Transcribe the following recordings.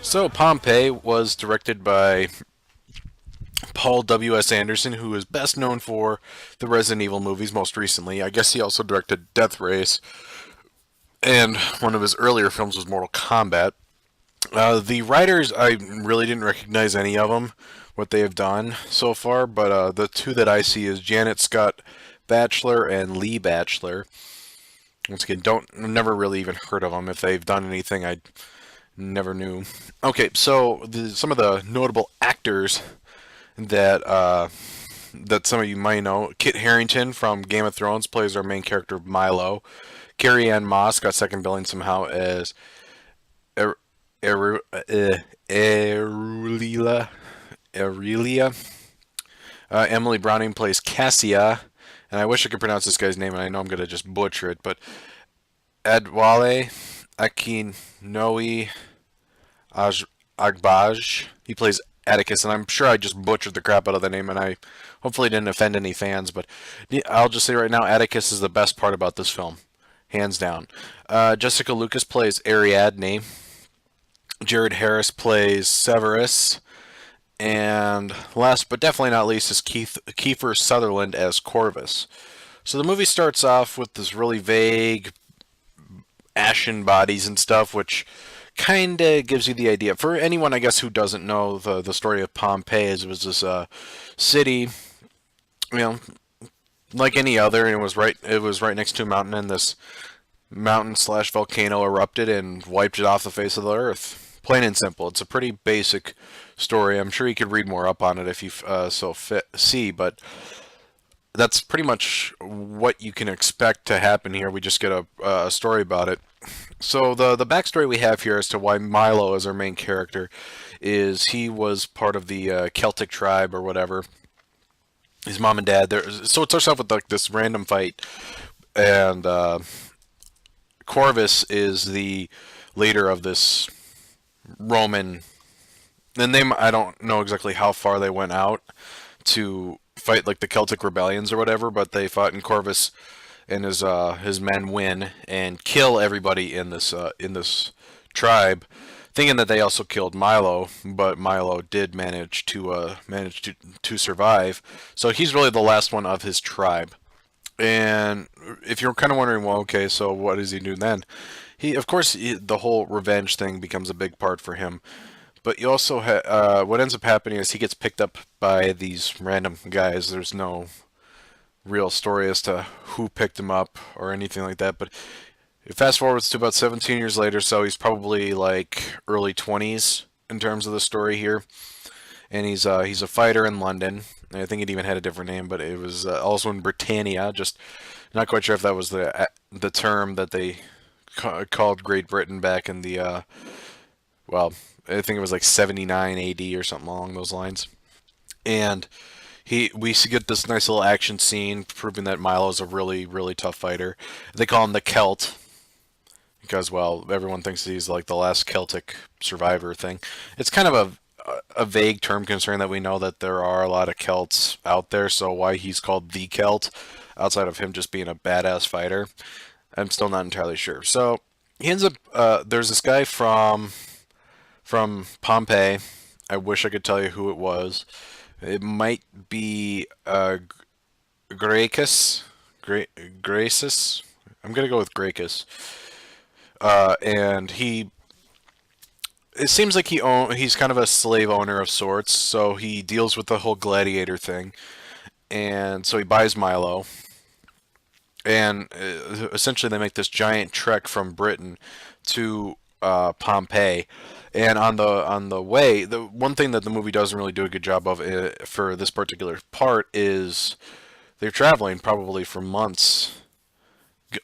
So Pompeii was directed by Paul W.S. Anderson, who is best known for the Resident Evil movies most recently. I guess he also directed Death Race, and one of his earlier films was Mortal Kombat. The writers, I really didn't recognize any of them, what they have done so far, but the two that I see is Janet Scott Batchelor and Lee Batchelor. Once again, never really even heard of them. If they've done anything, I never knew. Okay, so some of the notable actors that that some of you might know. Kit Harington from Game of Thrones plays our main character Milo. Carrie Ann Moss got second billing somehow as er- Aurelia. Aurelia. Emily Browning plays Cassia, and I wish I could pronounce this guy's name, and I know I'm gonna just butcher it, but Adwale Akinoi Agbaj. He plays Atticus, and I'm sure I just butchered the crap out of the name, and I hopefully didn't offend any fans, but I'll just say right now, Atticus is the best part about this film, hands down. Jessica Lucas plays Ariadne. Jared Harris plays Severus. And last but definitely not least is Kiefer Sutherland as Corvus. So the movie starts off with this really vague ashen bodies and stuff, which kind of gives you the idea. For anyone, I guess, who doesn't know the story of Pompeii, it was this city, you know, like any other, and it was right next to a mountain, and this mountain slash volcano erupted and wiped it off the face of the earth. Plain and simple. It's a pretty basic story. I'm sure you could read more up on it if you see, but that's pretty much what you can expect to happen here. We just get a story about it. So the backstory we have here as to why Milo is our main character is he was part of the Celtic tribe or whatever. His mom and dad. So it starts off with like this random fight, and Corvus is the leader of this Roman. And I don't know exactly how far they went out to fight like the Celtic rebellions or whatever, but they fought, and Corvus and his men win and kill everybody in this tribe, thinking that they also killed Milo, but Milo did manage to survive. So he's really the last one of his tribe. And if you're kind of wondering, well, okay, so what does he do then? Of course, the whole revenge thing becomes a big part for him. But you also what ends up happening is he gets picked up by these random guys. There's no real story as to who picked him up or anything like that. But it fast forwards to about 17 years later, so he's probably like early 20s in terms of the story here. And he's a fighter in London. And I think it even had a different name, but it was also in Britannia. Just not quite sure if that was the term that they called Great Britain back in the well, I think it was like 79 AD or something along those lines. And we get this nice little action scene proving that Milo is a really really tough fighter. They call him the Celt because, well, everyone thinks he's like the last Celtic survivor thing. It's kind of a vague term considering that we know that there are a lot of Celts out there, so why he's called the Celt outside of him just being a badass fighter, I'm still not entirely sure. So he ends up there's this guy from Pompeii. I wish I could tell you who it was. It might be Gracchus. Gracis. I'm gonna go with Gracchus. And it seems like he's kind of a slave owner of sorts. So he deals with the whole gladiator thing, and so he buys Milo, and essentially they make this giant trek from Britain to Pompeii. And on the way, the one thing that the movie doesn't really do a good job of for this particular part is they're traveling probably for months,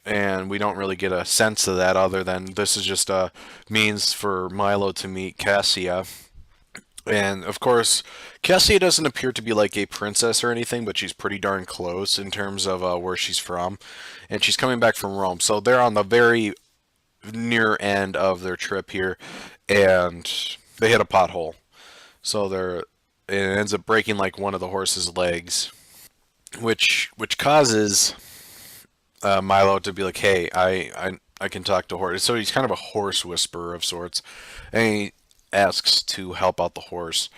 and we don't really get a sense of that other than this is just a means for Milo to meet Cassia. And of course, Cassia doesn't appear to be like a princess or anything, but she's pretty darn close in terms of where she's from, and she's coming back from Rome. So they're on the very near end of their trip here, and they hit a pothole. So it ends up breaking like one of the horse's legs, which causes Milo to be like, "Hey, I can talk to horse." So he's kind of a horse whisperer of sorts, and asks to help out the horse,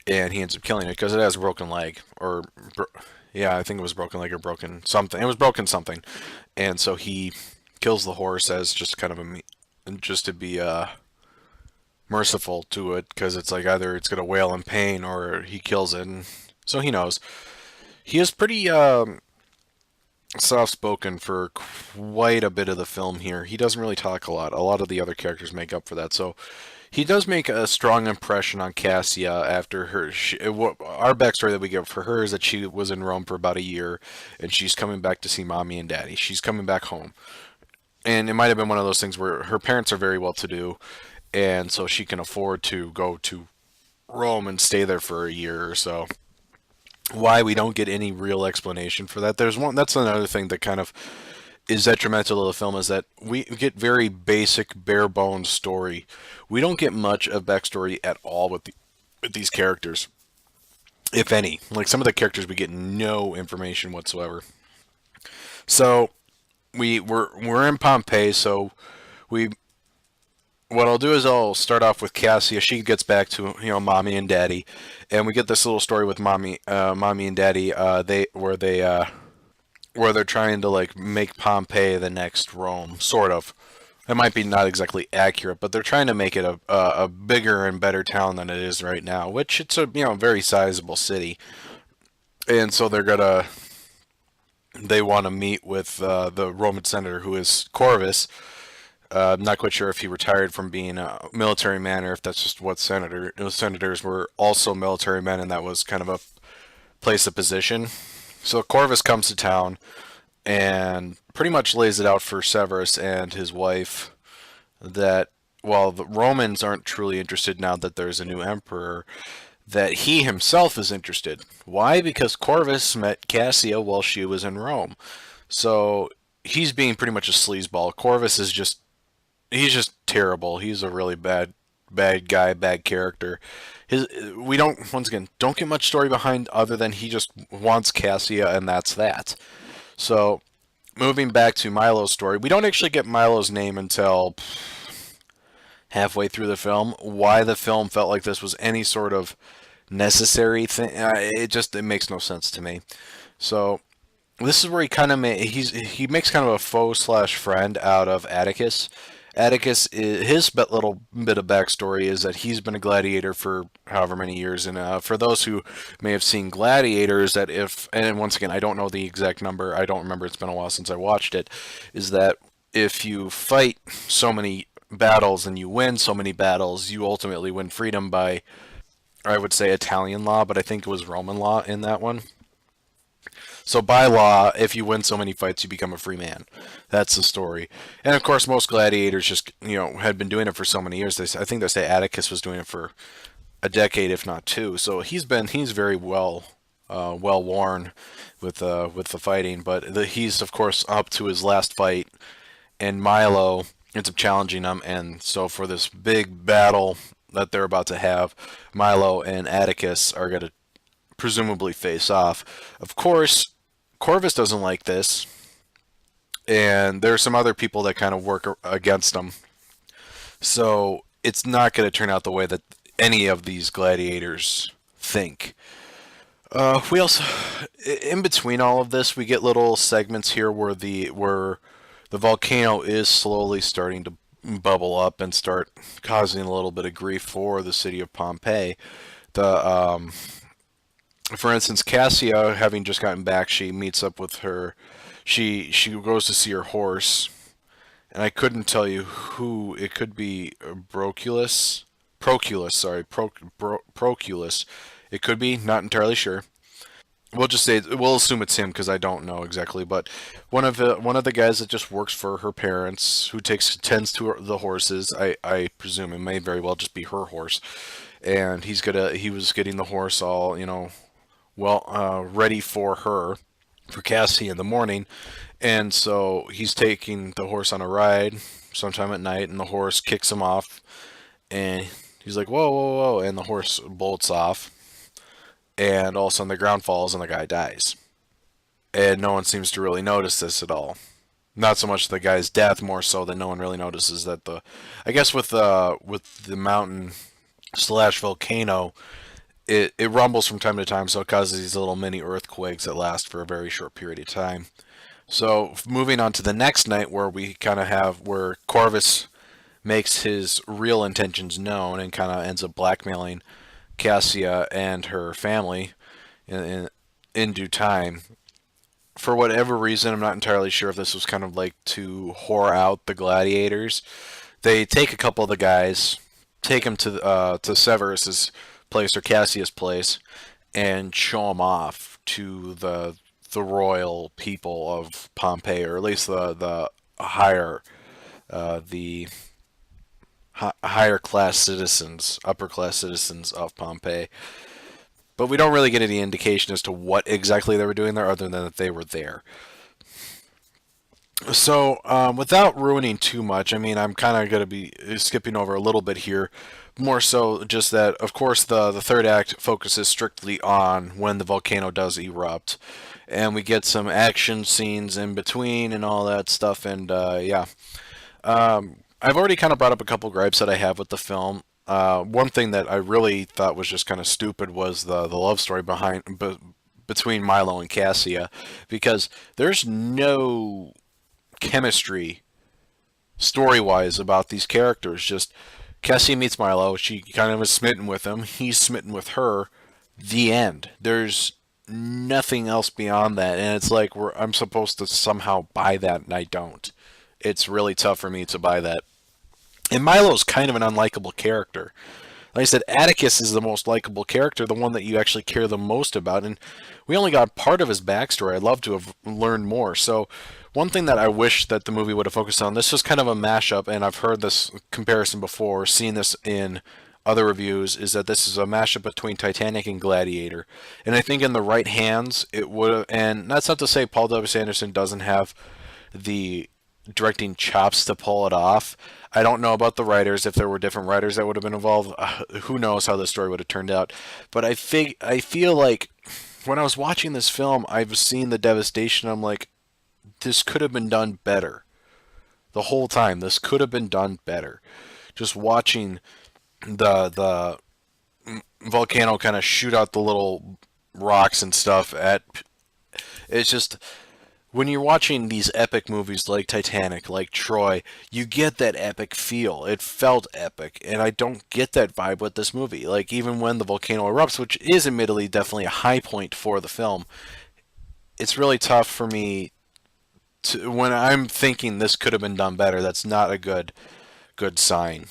and he ends up killing it because it has a broken leg, or yeah, I think it was broken leg or broken something. It was broken something, and so he kills the horse as just kind of just to be merciful to it, because it's like either it's gonna wail in pain or he kills it. And so he knows. He is pretty soft spoken for quite a bit of the film here. He doesn't really talk a lot. A lot of the other characters make up for that. So he does make a strong impression on Cassia after her. Our backstory that we get for her is that she was in Rome for about a year, and she's coming back to see mommy and daddy. She's coming back home, and it might have been one of those things where her parents are very well to do, and so she can afford to go to Rome and stay there for a year or so. Why we don't get any real explanation for that. There's one. That's another thing that kind of is detrimental to the film, is that we get very basic, bare bones story. We don't get much of backstory at all with these characters, if any. Like some of the characters, we get no information whatsoever. So we're in Pompeii. So we what I'll do is I'll start off with Cassia. She gets back to mommy and daddy, and we get this little story with mommy and daddy. Where they're trying to like make Pompeii the next Rome, sort of. It might be not exactly accurate, but they're trying to make it a bigger and better town than it is right now, which it's a very sizable city, and so they want to meet with the Roman senator, who is Corvus. I'm not quite sure if he retired from being a military man or if that's just what senators were also military men, and that was kind of a place of position. So Corvus comes to town and pretty much lays it out for Severus and his wife that while the Romans aren't truly interested now that there's a new emperor, that he himself is interested. Why? Because Corvus met Cassia while she was in Rome. So he's being pretty much a sleazeball. Corvus is just he's just terrible. He's a really bad guy, bad character. His we don't once again don't get much story behind other than he just wants Cassia and that's that. So moving back to Milo's story, we don't actually get Milo's name until halfway through the film. Why the film felt like this was any sort of necessary thing, it makes no sense to me. So this is where he makes kind of a foe slash friend out of Atticus. Atticus, his little bit of backstory is that he's been a gladiator for however many years, and for those who may have seen Gladiators, that if, and once again, I don't know the exact number, I don't remember, it's been a while since I watched it, is that if you fight so many battles and you win so many battles, you ultimately win freedom by, I would say Italian law, but I think it was Roman law in that one. So by law, if you win so many fights, you become a free man. That's the story. And of course, most gladiators just had been doing it for so many years. I think they say Atticus was doing it for a decade, if not two. So he's very well worn with the fighting. But he's of course up to his last fight, and Milo ends up challenging him. And so for this big battle that they're about to have, Milo and Atticus are going to presumably face off. Of course, Corvus doesn't like this, and there are some other people that kind of work against him. So it's not going to turn out the way that any of these gladiators think. We also, in between all of this, we get little segments here where the volcano is slowly starting to bubble up and start causing a little bit of grief for the city of Pompeii. The For instance, Cassia, having just gotten back, she meets up with her. She goes to see her horse, and I couldn't tell you who. It could be Proculus. Sorry, Proculus. It could be. Not entirely sure. We'll assume it's him because I don't know exactly. But one of the guys that just works for her parents, who tends to the horses. I presume it may very well just be her horse, and he was getting the horse all ready for Cassie in the morning, and so he's taking the horse on a ride sometime at night, and the horse kicks him off, and he's like, whoa, whoa, whoa, and the horse bolts off, and all of a sudden the ground falls and the guy dies. And no one seems to really notice this at all. Not so much the guy's death, more so that no one really notices that I guess with the mountain slash volcano, it rumbles from time to time, so it causes these little mini earthquakes that last for a very short period of time. So moving on to the next night, where we kind of have where Corvus makes his real intentions known and kind of ends up blackmailing Cassia and her family in due time. For whatever reason, I'm not entirely sure if this was kind of like to whore out the gladiators. They take a couple of the guys, take them to Severus's place or Cassia's place, and show them off to the royal people of Pompeii, or at least the higher the higher class citizens, upper class citizens of Pompeii. But we don't really get any indication as to what exactly they were doing there, other than that they were there. So, without ruining too much, I mean, I'm kind of going to be skipping over a little bit here. More so, just that, of course, the third act focuses strictly on when the volcano does erupt. And we get some action scenes in between and all that stuff. And, yeah. I've already kind of brought up a couple gripes that I have with the film. One thing that I really thought was just kind of stupid was the love story between Milo and Cassia, because there's no chemistry story wise about these characters. Just Cassie meets Milo, she kind of is smitten with him, he's smitten with her. The end. There's nothing else beyond that, and it's like I'm supposed to somehow buy that, and I don't. It's really tough for me to buy that. And Milo's kind of an unlikable character. Like I said, Atticus is the most likable character, the one that you actually care the most about, and we only got part of his backstory. I'd love to have learned more. So, one thing that I wish that the movie would have focused on, this was kind of a mashup, and I've heard this comparison before, seen this in other reviews, is that this is a mashup between Titanic and Gladiator. And I think in the right hands, it would have, and that's not to say Paul W. Anderson doesn't have the directing chops to pull it off. I don't know about the writers, if there were different writers that would have been involved. Who knows how the story would have turned out. But I feel like when I was watching this film, I've seen the devastation. I'm like, this could have been done better. The whole time, this could have been done better. Just watching the volcano kind of shoot out the little rocks and stuff at, it's just, when you're watching these epic movies like Titanic, like Troy, you get that epic feel. It felt epic, and I don't get that vibe with this movie. Like, even when the volcano erupts, which is admittedly definitely a high point for the film, it's really tough for me to, when I'm thinking this could have been done better, that's not a good sign.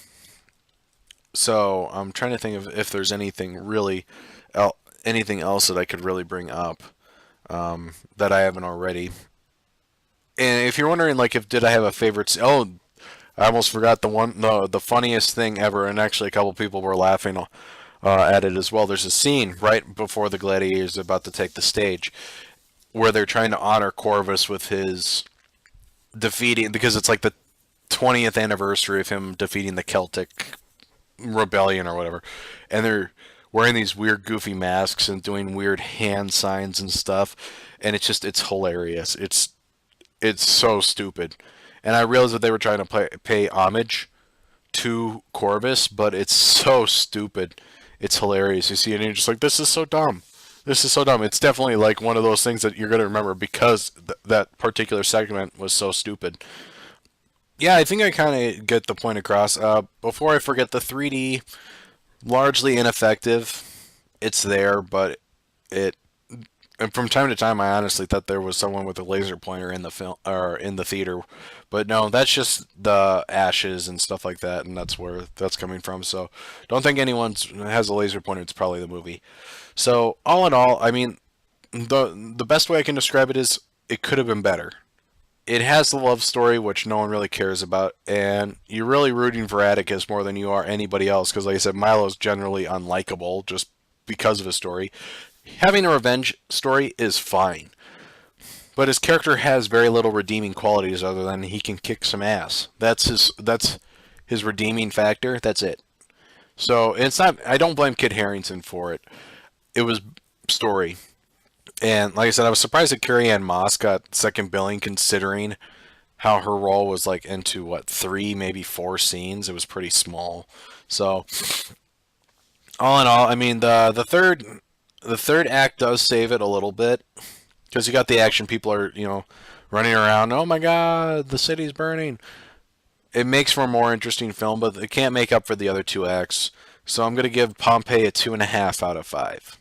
So I'm trying to think of if there's anything really anything else that I could really bring up that I haven't already. And if you're wondering, like, if did I have a favorite? Oh, I almost forgot the one, the funniest thing ever, and actually a couple people were laughing at it as well. There's a scene right before the gladiators are about to take the stage where they're trying to honor Corvus with his defeating, because it's like the 20th anniversary of him defeating the Celtic rebellion or whatever, and they're wearing these weird goofy masks and doing weird hand signs and stuff, and it's hilarious. It's so stupid. And I realized that they were trying to pay homage to Corvus, but it's so stupid. It's hilarious. You see it and you're just like, this is so dumb. This is so dumb. It's definitely like one of those things that you're going to remember because that particular segment was so stupid. Yeah, I think I kind of get the point across. Before I forget, the 3D, largely ineffective. It's there, but it and from time to time, I honestly thought there was someone with a laser pointer in the film or in the theater, but no, that's just the ashes and stuff like that, and that's where that's coming from. So, don't think anyone has a laser pointer. It's probably the movie. So, all in all, I mean, the best way I can describe it is it could have been better. It has the love story, which no one really cares about, and you're really rooting for Atticus more than you are anybody else, because, like I said, Milo's generally unlikable just because of his story. Having a revenge story is fine, but his character has very little redeeming qualities other than he can kick some ass. That's his redeeming factor. That's it. So it's not. I don't blame Kit Harington for it. It was story, and like I said, I was surprised that Carrie Ann Moss got second billing considering how her role was like into what, three, maybe four scenes. It was pretty small. So All in all, I mean the third act does save it a little bit because you got the action. People are running around. Oh my God, the city's burning. It makes for a more interesting film, but it can't make up for the other two acts. So I'm gonna give Pompeii a 2.5 out of 5.